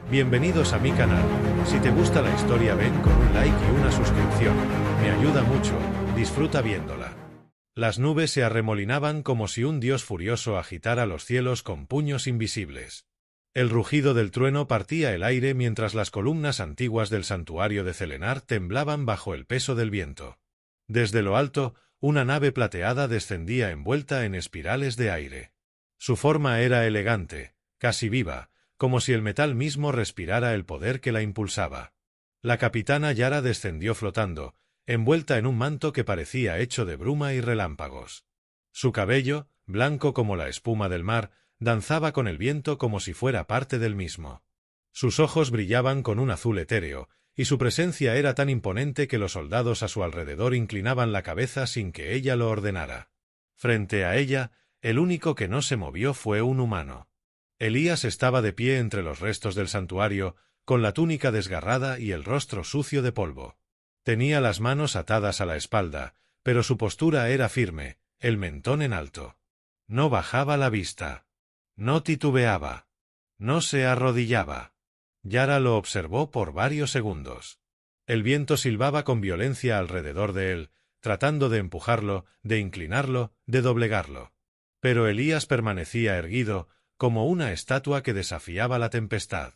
Bienvenidos a mi canal. Si te gusta la historia ven con un like y una suscripción. Me ayuda mucho, disfruta viéndola. Las nubes se arremolinaban como si un dios furioso agitara los cielos con puños invisibles. El rugido del trueno partía el aire mientras las columnas antiguas del santuario de Celenar temblaban bajo el peso del viento. Desde lo alto, una nave plateada descendía envuelta en espirales de aire. Su forma era elegante, casi viva, como si el metal mismo respirara el poder que la impulsaba. La capitana Yara descendió flotando, envuelta en un manto que parecía hecho de bruma y relámpagos. Su cabello, blanco como la espuma del mar, danzaba con el viento como si fuera parte del mismo. Sus ojos brillaban con un azul etéreo, y su presencia era tan imponente que los soldados a su alrededor inclinaban la cabeza sin que ella lo ordenara. Frente a ella, el único que no se movió fue un humano. Elías estaba de pie entre los restos del santuario, con la túnica desgarrada y el rostro sucio de polvo. Tenía las manos atadas a la espalda, pero su postura era firme, el mentón en alto. No bajaba la vista. No titubeaba. No se arrodillaba. Yara lo observó por varios segundos. El viento silbaba con violencia alrededor de él, tratando de empujarlo, de inclinarlo, de doblegarlo. Pero Elías permanecía erguido, como una estatua que desafiaba la tempestad.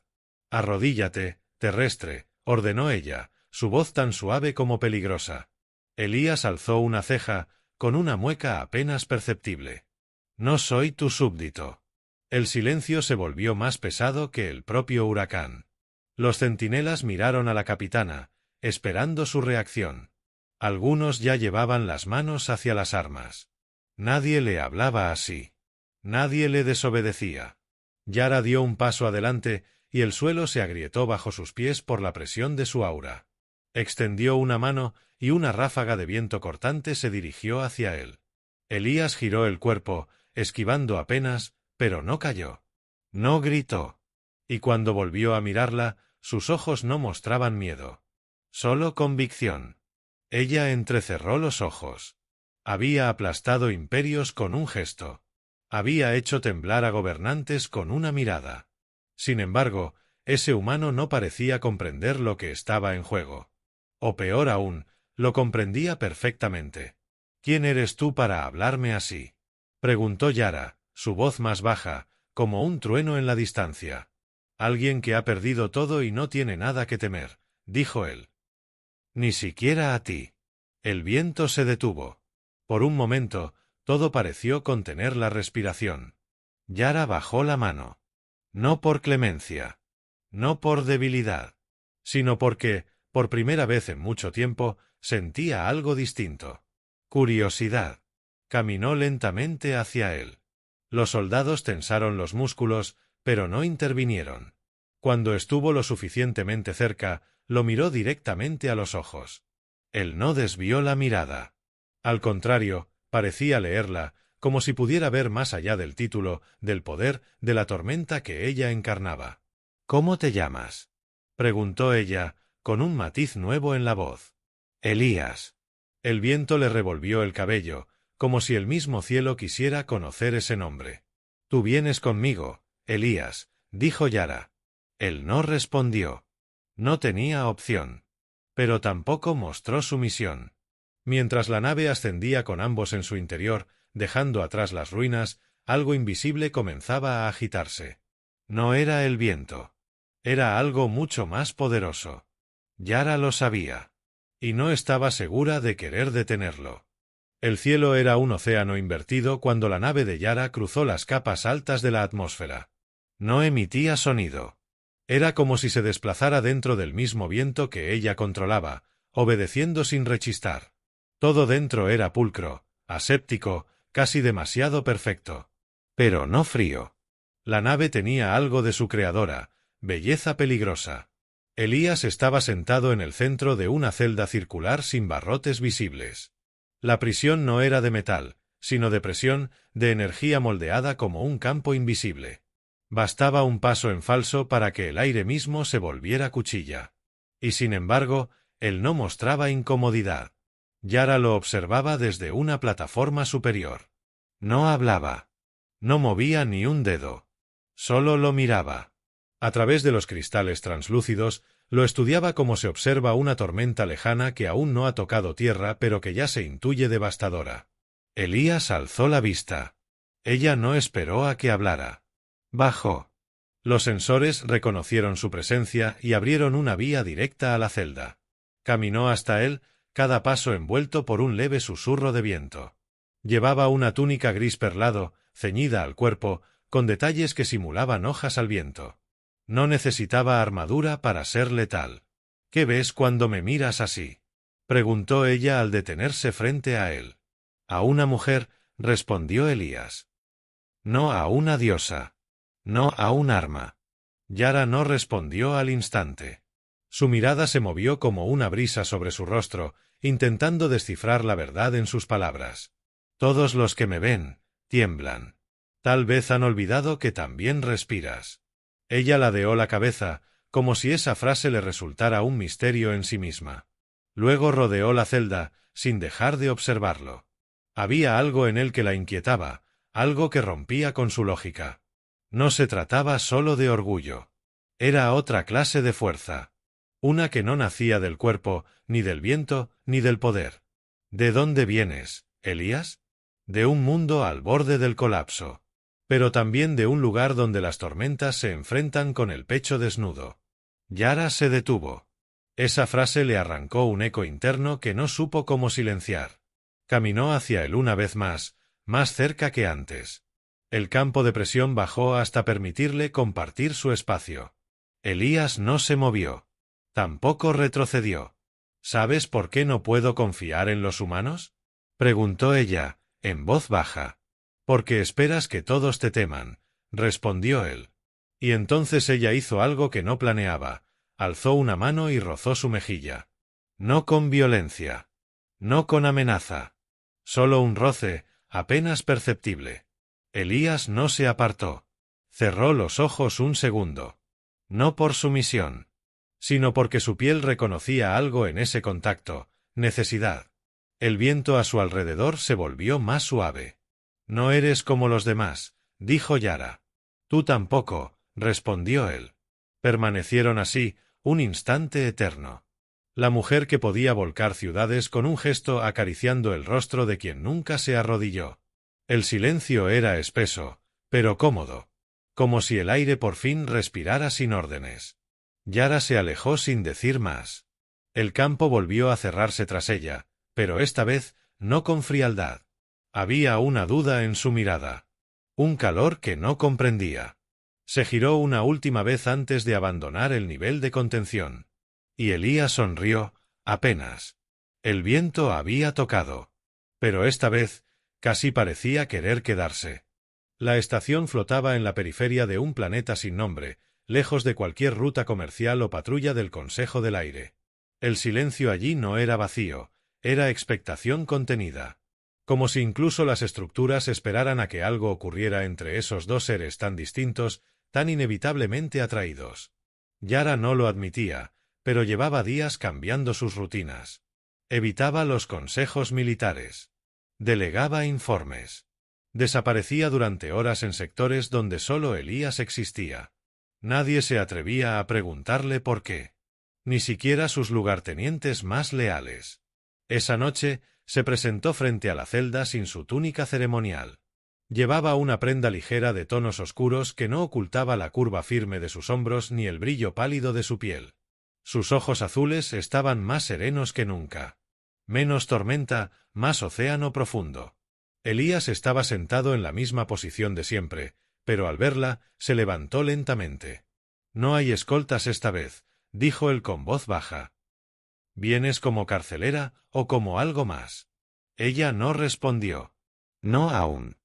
«Arrodíllate, terrestre», ordenó ella, su voz tan suave como peligrosa. Elías alzó una ceja, con una mueca apenas perceptible. «No soy tu súbdito». El silencio se volvió más pesado que el propio huracán. Los centinelas miraron a la capitana, esperando su reacción. Algunos ya llevaban las manos hacia las armas. Nadie le hablaba así. Nadie le desobedecía. Yara dio un paso adelante y el suelo se agrietó bajo sus pies por la presión de su aura. Extendió una mano y una ráfaga de viento cortante se dirigió hacia él. Elías giró el cuerpo, esquivando apenas, pero no cayó. No gritó. Y cuando volvió a mirarla, sus ojos no mostraban miedo. Solo convicción. Ella entrecerró los ojos. Había aplastado imperios con un gesto. Había hecho temblar a gobernantes con una mirada. Sin embargo, ese humano no parecía comprender lo que estaba en juego. O peor aún, lo comprendía perfectamente. «¿Quién eres tú para hablarme así?», preguntó Yara, su voz más baja, como un trueno en la distancia. «Alguien que ha perdido todo y no tiene nada que temer», dijo él. «Ni siquiera a ti». El viento se detuvo. Por un momento, todo pareció contener la respiración. Yara bajó la mano. No por clemencia. No por debilidad. Sino porque, por primera vez en mucho tiempo, sentía algo distinto. Curiosidad. Caminó lentamente hacia él. Los soldados tensaron los músculos, pero no intervinieron. Cuando estuvo lo suficientemente cerca, lo miró directamente a los ojos. Él no desvió la mirada. Al contrario, parecía leerla, como si pudiera ver más allá del título, del poder, de la tormenta que ella encarnaba. «¿Cómo te llamas?», preguntó ella, con un matiz nuevo en la voz. «Elías». El viento le revolvió el cabello, como si el mismo cielo quisiera conocer ese nombre. «Tú vienes conmigo, Elías», dijo Yara. Él no respondió. No tenía opción. Pero tampoco mostró sumisión. Mientras la nave ascendía con ambos en su interior, dejando atrás las ruinas, algo invisible comenzaba a agitarse. No era el viento. Era algo mucho más poderoso. Yara lo sabía. Y no estaba segura de querer detenerlo. El cielo era un océano invertido cuando la nave de Yara cruzó las capas altas de la atmósfera. No emitía sonido. Era como si se desplazara dentro del mismo viento que ella controlaba, obedeciendo sin rechistar. Todo dentro era pulcro, aséptico, casi demasiado perfecto. Pero no frío. La nave tenía algo de su creadora, belleza peligrosa. Elías estaba sentado en el centro de una celda circular sin barrotes visibles. La prisión no era de metal, sino de presión, de energía moldeada como un campo invisible. Bastaba un paso en falso para que el aire mismo se volviera cuchilla. Y sin embargo, él no mostraba incomodidad. Yara lo observaba desde una plataforma superior. No hablaba. No movía ni un dedo. Solo lo miraba. A través de los cristales translúcidos, lo estudiaba como se observa una tormenta lejana que aún no ha tocado tierra pero que ya se intuye devastadora. Elías alzó la vista. Ella no esperó a que hablara. Bajó. Los sensores reconocieron su presencia y abrieron una vía directa a la celda. Caminó hasta él, cada paso envuelto por un leve susurro de viento. Llevaba una túnica gris perlado, ceñida al cuerpo, con detalles que simulaban hojas al viento. No necesitaba armadura para ser letal. ¿Qué ves cuando me miras así?, preguntó ella al detenerse frente a él. A una mujer, respondió Elías. No a una diosa. No a un arma. Yara no respondió al instante. Su mirada se movió como una brisa sobre su rostro, intentando descifrar la verdad en sus palabras. Todos los que me ven, tiemblan. Tal vez han olvidado que también respiras. Ella ladeó la cabeza, como si esa frase le resultara un misterio en sí misma. Luego rodeó la celda, sin dejar de observarlo. Había algo en él que la inquietaba, algo que rompía con su lógica. No se trataba solo de orgullo. Era otra clase de fuerza. Una que no nacía del cuerpo, ni del viento, ni del poder. ¿De dónde vienes, Elías? De un mundo al borde del colapso. Pero también de un lugar donde las tormentas se enfrentan con el pecho desnudo. Yara se detuvo. Esa frase le arrancó un eco interno que no supo cómo silenciar. Caminó hacia él una vez más cerca que antes. El campo de presión bajó hasta permitirle compartir su espacio. Elías no se movió. Tampoco retrocedió. ¿Sabes por qué no puedo confiar en los humanos?, preguntó ella, en voz baja. Porque esperas que todos te teman, respondió él. Y entonces ella hizo algo que no planeaba. Alzó una mano y rozó su mejilla. No con violencia. No con amenaza. Solo un roce, apenas perceptible. Elías no se apartó. Cerró los ojos un segundo. No por sumisión, sino porque su piel reconocía algo en ese contacto, necesidad. El viento a su alrededor se volvió más suave. No eres como los demás, dijo Yara. Tú tampoco, respondió él. Permanecieron así, un instante eterno. La mujer que podía volcar ciudades con un gesto acariciando el rostro de quien nunca se arrodilló. El silencio era espeso, pero cómodo. Como si el aire por fin respirara sin órdenes. Yara se alejó sin decir más. El campo volvió a cerrarse tras ella, pero esta vez no con frialdad. Había una duda en su mirada. Un calor que no comprendía. Se giró una última vez antes de abandonar el nivel de contención. Y Elías sonrió, apenas. El viento había tocado. Pero esta vez, casi parecía querer quedarse. La estación flotaba en la periferia de un planeta sin nombre, lejos de cualquier ruta comercial o patrulla del Consejo del Aire. El silencio allí no era vacío, era expectación contenida. Como si incluso las estructuras esperaran a que algo ocurriera entre esos dos seres tan distintos, tan inevitablemente atraídos. Yara no lo admitía, pero llevaba días cambiando sus rutinas. Evitaba los consejos militares. Delegaba informes. Desaparecía durante horas en sectores donde solo Elías existía. Nadie se atrevía a preguntarle por qué. Ni siquiera sus lugartenientes más leales. Esa noche, se presentó frente a la celda sin su túnica ceremonial. Llevaba una prenda ligera de tonos oscuros que no ocultaba la curva firme de sus hombros ni el brillo pálido de su piel. Sus ojos azules estaban más serenos que nunca. Menos tormenta, más océano profundo. Elías estaba sentado en la misma posición de siempre, pero al verla, se levantó lentamente. «No hay escoltas esta vez», dijo él con voz baja. «¿Vienes como carcelera o como algo más?» Ella no respondió. «No aún».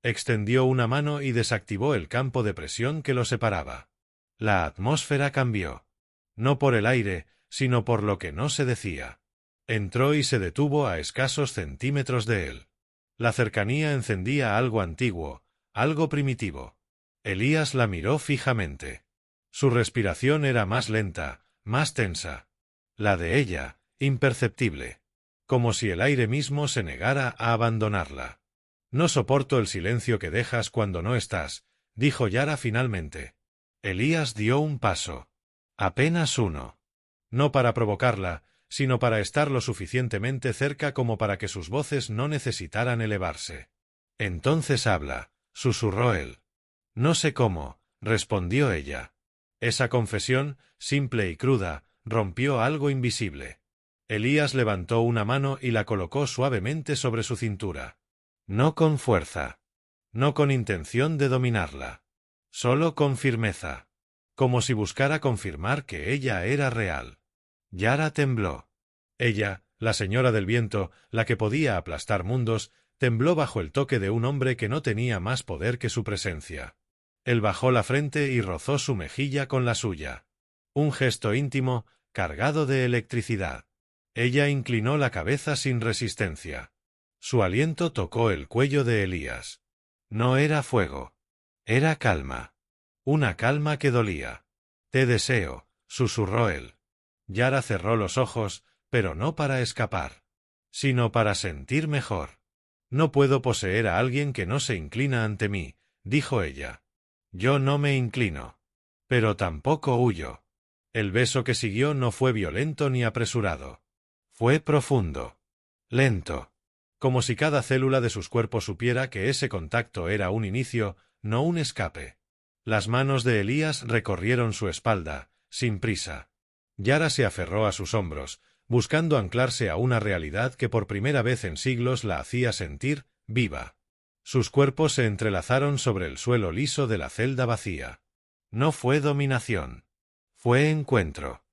Extendió una mano y desactivó el campo de presión que lo separaba. La atmósfera cambió. No por el aire, sino por lo que no se decía. Entró y se detuvo a escasos centímetros de él. La cercanía encendía algo antiguo, algo primitivo. Elías la miró fijamente. Su respiración era más lenta, más tensa. La de ella, imperceptible. Como si el aire mismo se negara a abandonarla. «No soporto el silencio que dejas cuando no estás», dijo Yara finalmente. Elías dio un paso. Apenas uno. No para provocarla, sino para estar lo suficientemente cerca como para que sus voces no necesitaran elevarse. Entonces habla, susurró él. No sé cómo, respondió ella. Esa confesión, simple y cruda, rompió algo invisible. Elías levantó una mano y la colocó suavemente sobre su cintura. No con fuerza. No con intención de dominarla. Solo con firmeza. Como si buscara confirmar que ella era real. Yara tembló. Ella, la señora del viento, la que podía aplastar mundos, tembló bajo el toque de un hombre que no tenía más poder que su presencia. Él bajó la frente y rozó su mejilla con la suya. Un gesto íntimo, cargado de electricidad. Ella inclinó la cabeza sin resistencia. Su aliento tocó el cuello de Elías. No era fuego. Era calma. Una calma que dolía. Te deseo, susurró él. Yara cerró los ojos, pero no para escapar, sino para sentir mejor. No puedo poseer a alguien que no se inclina ante mí, dijo ella. Yo no me inclino. Pero tampoco huyo. El beso que siguió no fue violento ni apresurado. Fue profundo. Lento. Como si cada célula de sus cuerpos supiera que ese contacto era un inicio, no un escape. Las manos de Elías recorrieron su espalda, sin prisa. Yara se aferró a sus hombros, buscando anclarse a una realidad que por primera vez en siglos la hacía sentir viva. Sus cuerpos se entrelazaron sobre el suelo liso de la celda vacía. No fue dominación. Fue encuentro.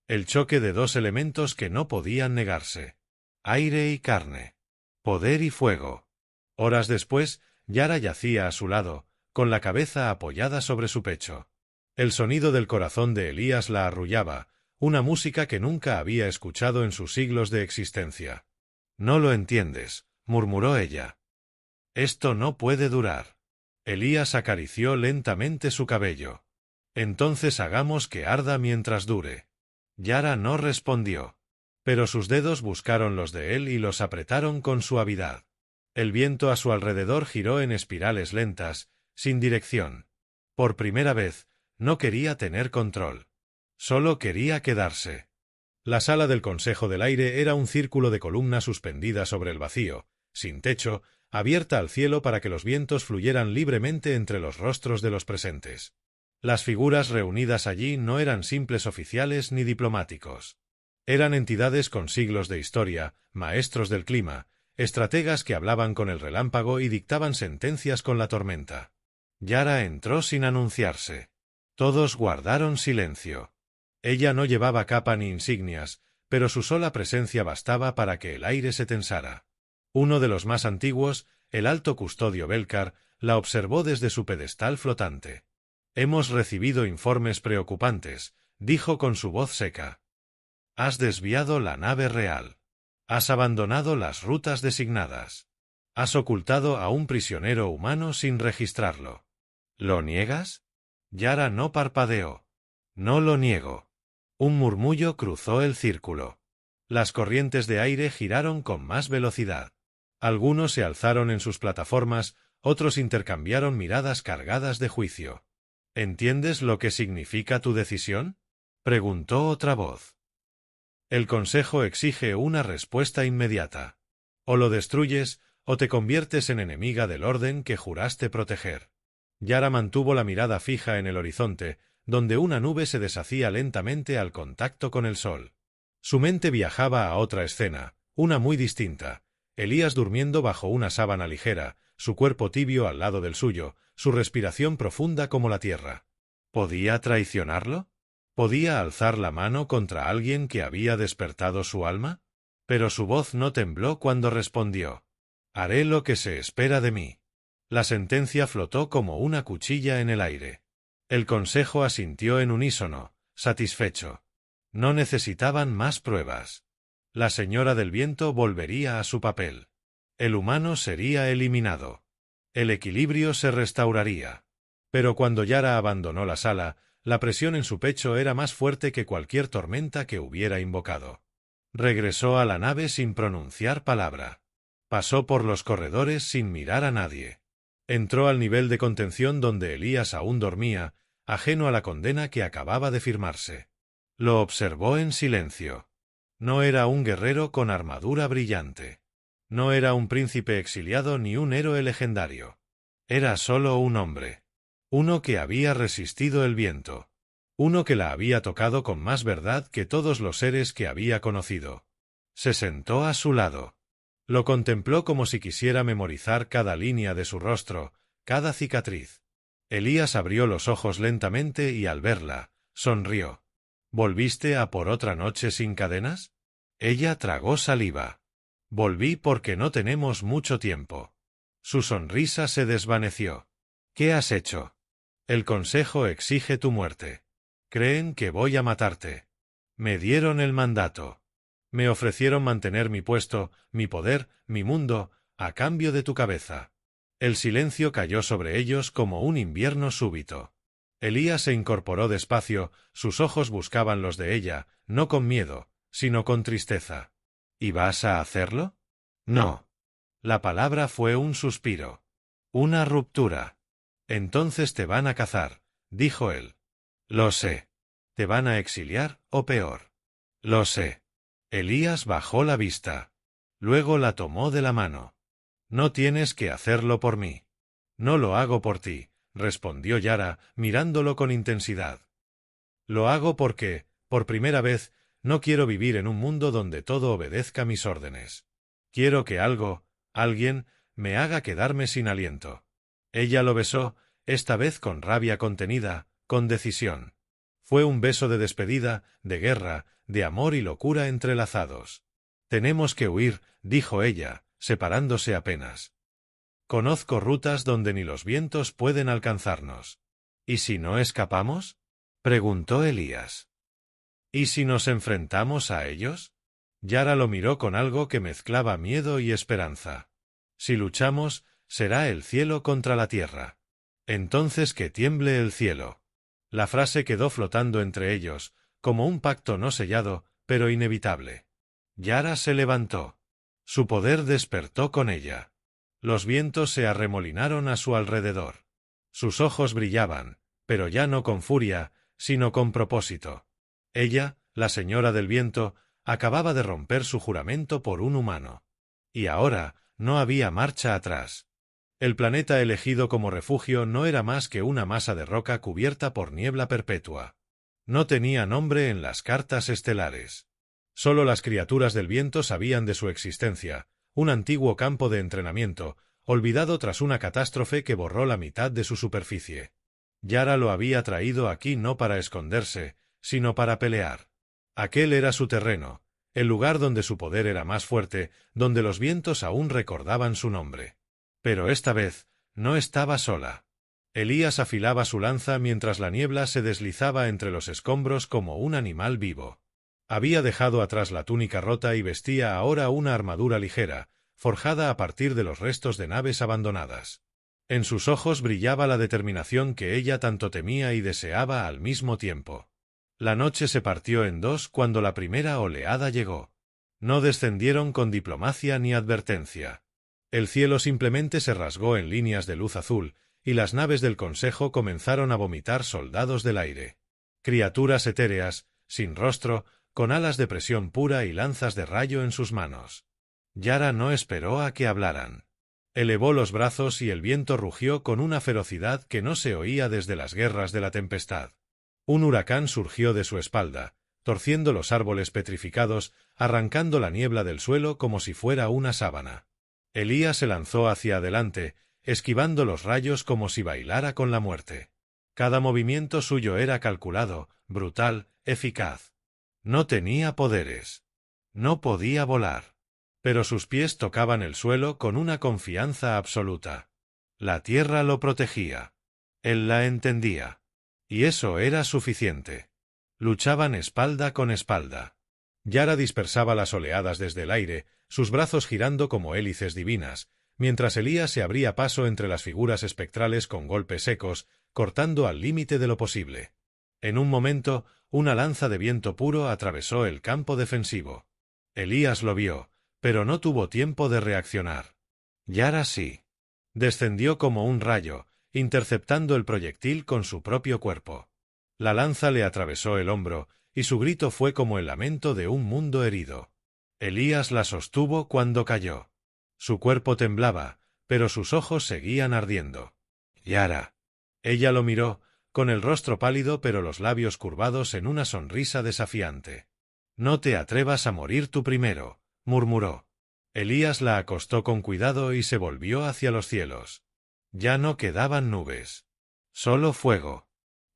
El choque de dos elementos que no podían negarse. Aire y carne. Poder y fuego. Horas después, Yara yacía a su lado, con la cabeza apoyada sobre su pecho. El sonido del corazón de Elías la arrullaba, una música que nunca había escuchado en sus siglos de existencia. No lo entiendes, murmuró ella. Esto no puede durar. Elías acarició lentamente su cabello. Entonces hagamos que arda mientras dure. Yara no respondió. Pero sus dedos buscaron los de él y los apretaron con suavidad. El viento a su alrededor giró en espirales lentas, sin dirección. Por primera vez, no quería tener control. Solo quería quedarse. La sala del Consejo del Aire era un círculo de columnas suspendidas sobre el vacío, sin techo, abierta al cielo para que los vientos fluyeran libremente entre los rostros de los presentes. Las figuras reunidas allí no eran simples oficiales ni diplomáticos. Eran entidades con siglos de historia, maestros del clima, estrategas que hablaban con el relámpago y dictaban sentencias con la tormenta. Yara entró sin anunciarse. Todos guardaron silencio. Ella no llevaba capa ni insignias, pero su sola presencia bastaba para que el aire se tensara. Uno de los más antiguos, el alto custodio Belcar, la observó desde su pedestal flotante. «Hemos recibido informes preocupantes», dijo con su voz seca. «Has desviado la nave real. Has abandonado las rutas designadas. Has ocultado a un prisionero humano sin registrarlo. ¿Lo niegas?» Yara no parpadeó. «No lo niego». Un murmullo cruzó el círculo. Las corrientes de aire giraron con más velocidad. Algunos se alzaron en sus plataformas, otros intercambiaron miradas cargadas de juicio. «¿Entiendes lo que significa tu decisión?», preguntó otra voz. El Consejo exige una respuesta inmediata. O lo destruyes, o te conviertes en enemiga del orden que juraste proteger. Yara mantuvo la mirada fija en el horizonte, donde una nube se deshacía lentamente al contacto con el sol. Su mente viajaba a otra escena, una muy distinta. Elías durmiendo bajo una sábana ligera, su cuerpo tibio al lado del suyo, su respiración profunda como la tierra. ¿Podía traicionarlo? ¿Podía alzar la mano contra alguien que había despertado su alma? Pero su voz no tembló cuando respondió. «Haré lo que se espera de mí». La sentencia flotó como una cuchilla en el aire. El Consejo asintió en unísono, satisfecho. No necesitaban más pruebas. La señora del viento volvería a su papel. El humano sería eliminado. El equilibrio se restauraría. Pero cuando Yara abandonó la sala, la presión en su pecho era más fuerte que cualquier tormenta que hubiera invocado. Regresó a la nave sin pronunciar palabra. Pasó por los corredores sin mirar a nadie. Entró al nivel de contención donde Elías aún dormía, ajeno a la condena que acababa de firmarse. Lo observó en silencio. No era un guerrero con armadura brillante. No era un príncipe exiliado ni un héroe legendario. Era solo un hombre. Uno que había resistido el viento. Uno que la había tocado con más verdad que todos los seres que había conocido. Se sentó a su lado. Lo contempló como si quisiera memorizar cada línea de su rostro, cada cicatriz. Elías abrió los ojos lentamente y al verla, sonrió. ¿Volviste a por otra noche sin cadenas? Ella tragó saliva. Volví porque no tenemos mucho tiempo. Su sonrisa se desvaneció. ¿Qué has hecho? El consejo exige tu muerte. Creen que voy a matarte. Me dieron el mandato. Me ofrecieron mantener mi puesto, mi poder, mi mundo, a cambio de tu cabeza. El silencio cayó sobre ellos como un invierno súbito. Elías se incorporó despacio, sus ojos buscaban los de ella, no con miedo, sino con tristeza. ¿Y vas a hacerlo? No. La palabra fue un suspiro. Una ruptura. Entonces te van a cazar, dijo él. Lo sé. ¿Te van a exiliar, o peor? Lo sé. Elías bajó la vista. Luego la tomó de la mano. No tienes que hacerlo por mí. No lo hago por ti, respondió Yara, mirándolo con intensidad. Lo hago porque, por primera vez, no quiero vivir en un mundo donde todo obedezca mis órdenes. Quiero que algo, alguien, me haga quedarme sin aliento. Ella lo besó, esta vez con rabia contenida, con decisión. Fue un beso de despedida, de guerra, de amor y locura entrelazados. Tenemos que huir, dijo ella, separándose apenas. Conozco rutas donde ni los vientos pueden alcanzarnos. ¿Y si no escapamos? Preguntó Elías. ¿Y si nos enfrentamos a ellos? Yara lo miró con algo que mezclaba miedo y esperanza. Si luchamos, será el cielo contra la tierra. Entonces que tiemble el cielo. La frase quedó flotando entre ellos, como un pacto no sellado, pero inevitable. Yara se levantó. Su poder despertó con ella. Los vientos se arremolinaron a su alrededor. Sus ojos brillaban, pero ya no con furia, sino con propósito. Ella, la señora del viento, acababa de romper su juramento por un humano. Y ahora no había marcha atrás. El planeta elegido como refugio no era más que una masa de roca cubierta por niebla perpetua. No tenía nombre en las cartas estelares. Solo las criaturas del viento sabían de su existencia, un antiguo campo de entrenamiento, olvidado tras una catástrofe que borró la mitad de su superficie. Yara lo había traído aquí no para esconderse, sino para pelear. Aquel era su terreno, el lugar donde su poder era más fuerte, donde los vientos aún recordaban su nombre. Pero esta vez, no estaba sola. Elías afilaba su lanza mientras la niebla se deslizaba entre los escombros como un animal vivo. Había dejado atrás la túnica rota y vestía ahora una armadura ligera, forjada a partir de los restos de naves abandonadas. En sus ojos brillaba la determinación que ella tanto temía y deseaba al mismo tiempo. La noche se partió en dos cuando la primera oleada llegó. No descendieron con diplomacia ni advertencia. El cielo simplemente se rasgó en líneas de luz azul, y las naves del Consejo comenzaron a vomitar soldados del aire. Criaturas etéreas, sin rostro, con alas de presión pura y lanzas de rayo en sus manos. Yara no esperó a que hablaran. Elevó los brazos y el viento rugió con una ferocidad que no se oía desde las guerras de la tempestad. Un huracán surgió de su espalda, torciendo los árboles petrificados, arrancando la niebla del suelo como si fuera una sábana. Elías se lanzó hacia adelante, esquivando los rayos como si bailara con la muerte. Cada movimiento suyo era calculado, brutal, eficaz. No tenía poderes. No podía volar. Pero sus pies tocaban el suelo con una confianza absoluta. La tierra lo protegía. Él la entendía. Y eso era suficiente. Luchaban espalda con espalda. Yara dispersaba las oleadas desde el aire, sus brazos girando como hélices divinas, mientras Elías se abría paso entre las figuras espectrales con golpes secos, cortando al límite de lo posible. En un momento, una lanza de viento puro atravesó el campo defensivo. Elías lo vio, pero no tuvo tiempo de reaccionar. Yara sí. Descendió como un rayo, interceptando el proyectil con su propio cuerpo. La lanza le atravesó el hombro, y su grito fue como el lamento de un mundo herido. Elías la sostuvo cuando cayó. Su cuerpo temblaba, pero sus ojos seguían ardiendo. Yara. Ella lo miró, con el rostro pálido pero los labios curvados en una sonrisa desafiante. «No te atrevas a morir tú primero», murmuró. Elías la acostó con cuidado y se volvió hacia los cielos. Ya no quedaban nubes. Solo fuego.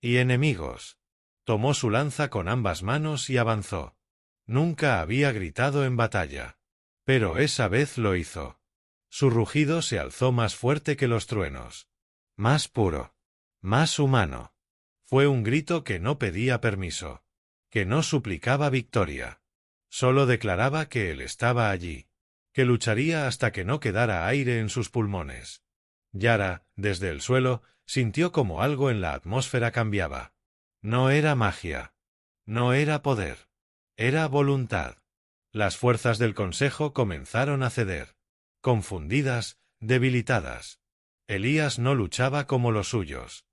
Y enemigos. Tomó su lanza con ambas manos y avanzó. Nunca había gritado en batalla. Pero esa vez lo hizo. Su rugido se alzó más fuerte que los truenos. Más puro. Más humano. Fue un grito que no pedía permiso. Que no suplicaba victoria. Solo declaraba que él estaba allí. Que lucharía hasta que no quedara aire en sus pulmones. Yara, desde el suelo, sintió como algo en la atmósfera cambiaba. No era magia. No era poder. Era voluntad. Las fuerzas del consejo comenzaron a ceder. Confundidas, debilitadas. Elías no luchaba como los suyos.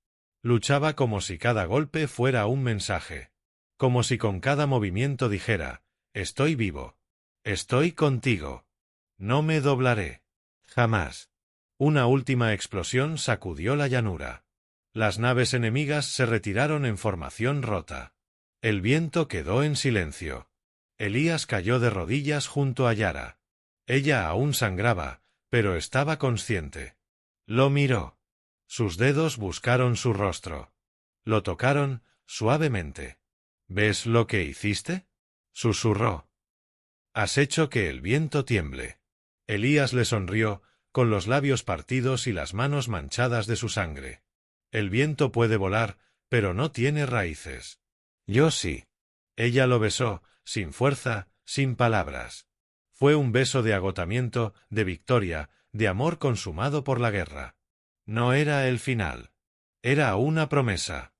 Luchaba como si cada golpe fuera un mensaje. Como si con cada movimiento dijera, «Estoy vivo. Estoy contigo. No me doblaré. Jamás». Una última explosión sacudió la llanura. Las naves enemigas se retiraron en formación rota. El viento quedó en silencio. Elías cayó de rodillas junto a Yara. Ella aún sangraba, pero estaba consciente. Lo miró. Sus dedos buscaron su rostro. Lo tocaron suavemente. «¿Ves lo que hiciste?», susurró. «Has hecho que el viento tiemble». Elías le sonrió, con los labios partidos y las manos manchadas de su sangre. «El viento puede volar, pero no tiene raíces». «Yo sí». Ella lo besó, sin fuerza, sin palabras. Fue un beso de agotamiento, de victoria, de amor consumado por la guerra. No era el final. Era una promesa.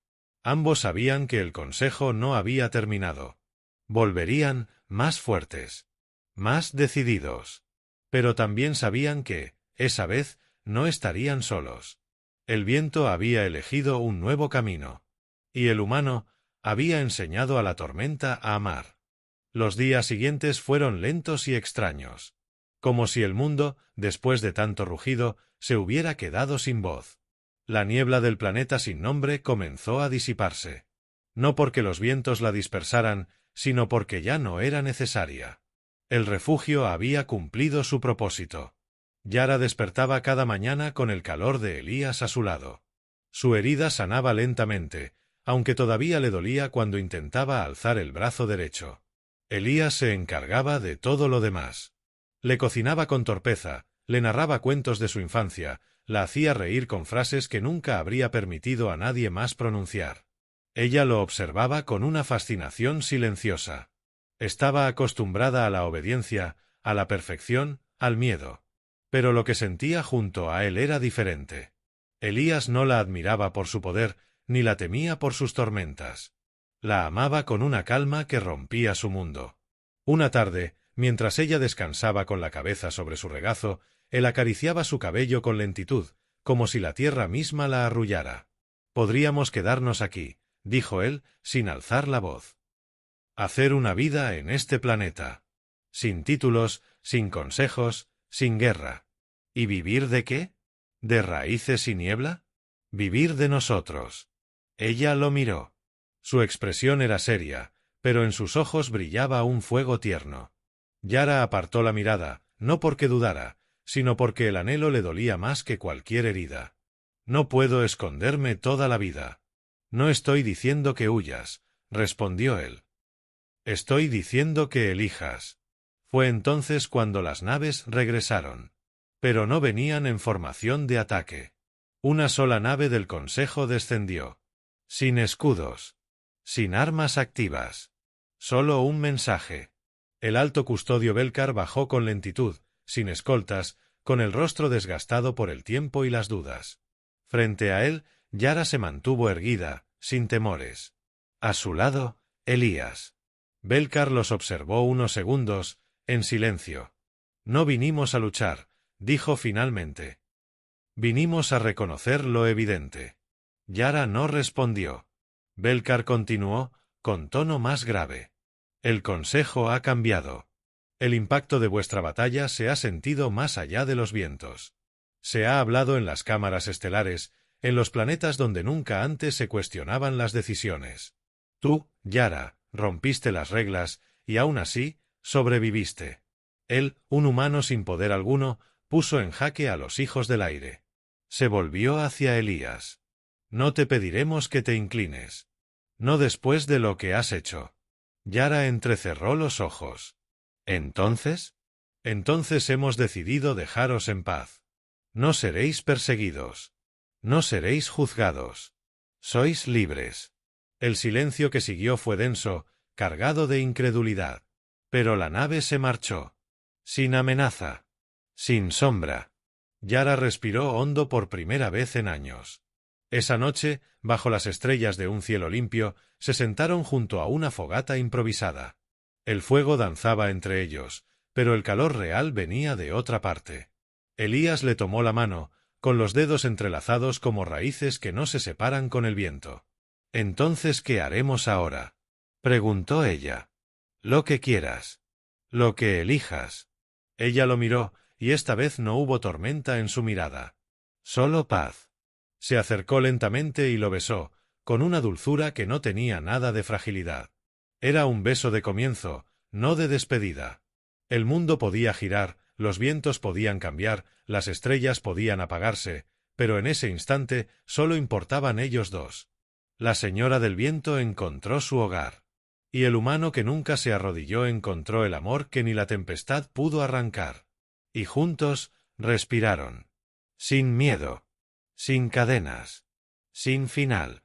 Ambos sabían que el consejo no había terminado. Volverían más fuertes. Más decididos. Pero también sabían que, esa vez, no estarían solos. El viento había elegido un nuevo camino. Y el humano había enseñado a la tormenta a amar. Los días siguientes fueron lentos y extraños. Como si el mundo, después de tanto rugido, se hubiera quedado sin voz. La niebla del planeta sin nombre comenzó a disiparse. No porque los vientos la dispersaran, sino porque ya no era necesaria. El refugio había cumplido su propósito. Yara despertaba cada mañana con el calor de Elías a su lado. Su herida sanaba lentamente, aunque todavía le dolía cuando intentaba alzar el brazo derecho. Elías se encargaba de todo lo demás. Le cocinaba con torpeza, le narraba cuentos de su infancia, la hacía reír con frases que nunca habría permitido a nadie más pronunciar. Ella lo observaba con una fascinación silenciosa. Estaba acostumbrada a la obediencia, a la perfección, al miedo. Pero lo que sentía junto a él era diferente. Elías no la admiraba por su poder, ni la temía por sus tormentas. La amaba con una calma que rompía su mundo. Una tarde, mientras ella descansaba con la cabeza sobre su regazo, él acariciaba su cabello con lentitud, como si la tierra misma la arrullara. «Podríamos quedarnos aquí», dijo él, sin alzar la voz. «Hacer una vida en este planeta. Sin títulos, sin consejos, sin guerra. ¿Y vivir de qué? ¿De raíces y niebla? Vivir de nosotros». Ella lo miró. Su expresión era seria, pero en sus ojos brillaba un fuego tierno. Yara apartó la mirada, no porque dudara, sino porque el anhelo le dolía más que cualquier herida. «No puedo esconderme toda la vida». «No estoy diciendo que huyas», respondió él. «Estoy diciendo que elijas». Fue entonces cuando las naves regresaron. Pero no venían en formación de ataque. Una sola nave del Consejo descendió. Sin escudos. Sin armas activas. Solo un mensaje. El alto custodio Belcar bajó con lentitud, sin escoltas, con el rostro desgastado por el tiempo y las dudas. Frente a él, Yara se mantuvo erguida, sin temores. A su lado, Elías. Belcar los observó unos segundos, en silencio. «No vinimos a luchar», dijo finalmente. Vinimos a reconocer lo evidente. Yara no respondió. Belcar continuó, con tono más grave. El consejo ha cambiado. El impacto de vuestra batalla se ha sentido más allá de los vientos. Se ha hablado en las cámaras estelares, en los planetas donde nunca antes se cuestionaban las decisiones. Tú, Yara, rompiste las reglas, y aún así, sobreviviste. Él, un humano sin poder alguno, puso en jaque a los hijos del aire. Se volvió hacia Elías. No te pediremos que te inclines. No después de lo que has hecho. Yara entrecerró los ojos. ¿Entonces? Entonces hemos decidido dejaros en paz. No seréis perseguidos. No seréis juzgados. Sois libres. El silencio que siguió fue denso, cargado de incredulidad. Pero la nave se marchó. Sin amenaza. Sin sombra. Yara respiró hondo por primera vez en años. Esa noche, bajo las estrellas de un cielo limpio, se sentaron junto a una fogata improvisada. El fuego danzaba entre ellos, pero el calor real venía de otra parte. Elías le tomó la mano, con los dedos entrelazados como raíces que no se separan con el viento. «¿Entonces qué haremos ahora?», preguntó ella. «Lo que quieras. Lo que elijas». Ella lo miró, y esta vez no hubo tormenta en su mirada. Solo paz. Se acercó lentamente y lo besó, con una dulzura que no tenía nada de fragilidad. Era un beso de comienzo, no de despedida. El mundo podía girar, los vientos podían cambiar, las estrellas podían apagarse, pero en ese instante solo importaban ellos dos. La señora del viento encontró su hogar. Y el humano que nunca se arrodilló encontró el amor que ni la tempestad pudo arrancar. Y juntos respiraron. Sin miedo. Sin cadenas. Sin final.